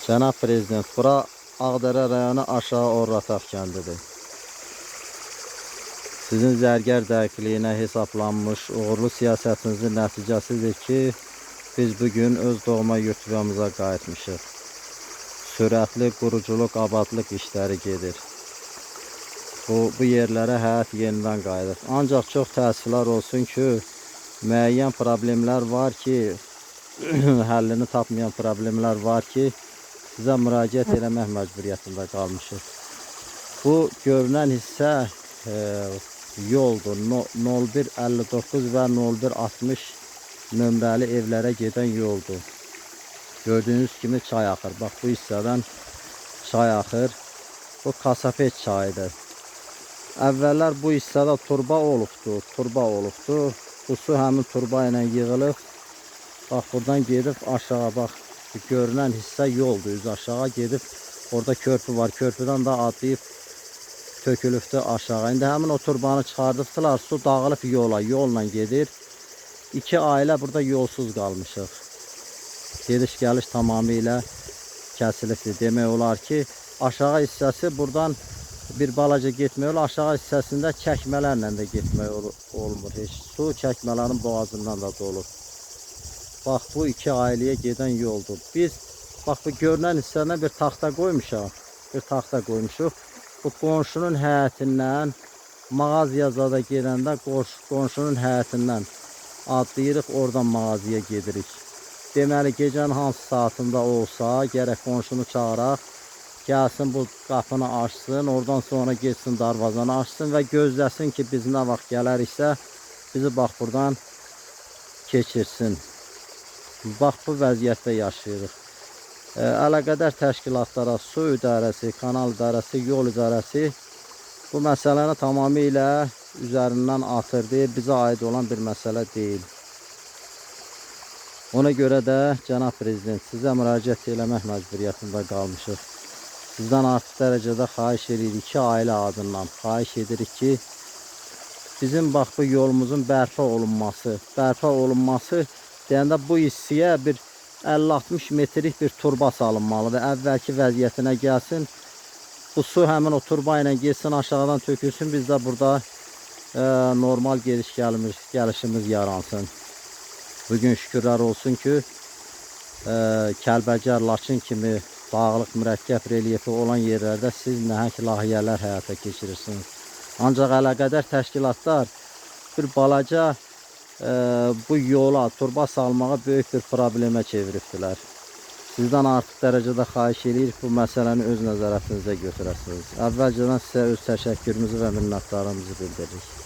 Cənab Prezident, bura Ağdərə rayonu Aşağı Orrataq kəndidir. Sizin zərgər dəqiqliyinə hesablanmış uğurlu siyasətinizin nəticəsidir ki, biz bugün öz doğma yurtumuza qayıtmışıq. Sürətli quruculuq, abadlıq işləri gedir. Bu yerlərə həyat yenidən qayıdır. Ancaq çox təəssüflər olsun ki, müəyyən problemlər var ki, həllini tapmayan problemlər var ki, sizə müraciət eləmək məcburiyyətində qalmışıq. Bu görünən hissə yoldur. 0159 və 0160 nömrəli evlərə gedən yoldur. Gördüyünüz kimi çay axır. Bax, bu hissədən çay axır. Bu Kasapet çayıdır. Əvvəllər bu hissədə turba olubdu. Bu su həmin turba ilə yığılıb. Bax, buradan gedib aşağı, bax, görünən hissə yoldur. Üz aşağı gedib, orada körpü var. Körpüdən də adlayıb tökülübdür aşağı. İndi həmin o turbanı çıxardıbdılar. Su dağılıb yolla gedir. 2 ailə burada yolsuz qalmışıq. Gediş-gəliş tamamilə kəsilibdir. Demək olar ki, aşağı hissəsi buradan bir balaca getmək olur. Aşağı hissəsində çəkmələrlə də getmək olmur. Heç su çəkmələrin boğazından da dolur. Bax, bu 2 ailəyə gedən yoldur. Biz, bax, bu görünən hissədən bir taxta qoymuşuq. Bu qonşunun həyətindən, mağazaya zada gedəndə qonşunun həyətindən adlayırıq, oradan mağazaya gedirik. Deməli, gecənin hansı saatında olsa, gərək qonşunu çağıraq, gəlsin bu qapını açsın, oradan sonra geçsin darvazanı açsın və gözləsin ki, biz nə vaxt gələriksə, bizi bax buradan keçirsin. Bax, bu vəziyyətdə yaşayırıq. Əlaqədar təşkilatlara, su idarəsi, kanal idarəsi, yol idarəsi bu məsələni tamamilə üzərindən atırdı. Bizə aid olan bir məsələ deyil. Ona görə də Cənab Prezident, sizə müraciət eləmək məcburiyyətində qalmışıq. Sizdən artıq dərəcədə xahiş edirik ki, ailə adından xahiş edirik ki, bizim bax bu yolumuzun bərpa olunması deyəndə bu hissəyə bir 50-60 metrlik bir turba salınmalıdır. Əvvəlki vəziyyətinə gəlsin. Bu su həmin o turba ilə geçsin, aşağıdan tökülsün. Biz də burada normal gəlişimiz yaransın. Bugün şükürlər olsun ki, Kəlbəcər, Laçın kimi dağlıq mürəkkəb relyefi olan yerlərdə siz nəhəng layihələr həyata keçirirsiniz. Ancaq əlaqədar təşkilatlar bir balaca bu yola, turba salmağa böyük bir problemə çeviribdilər. Sizdən artıq dərəcədə xahiş edirik, bu məsələni öz nəzarətinizə götürəsiniz. Əvvəlcədən sizə öz təşəkkürümüzü və minnətdarlığımızı bildiririk.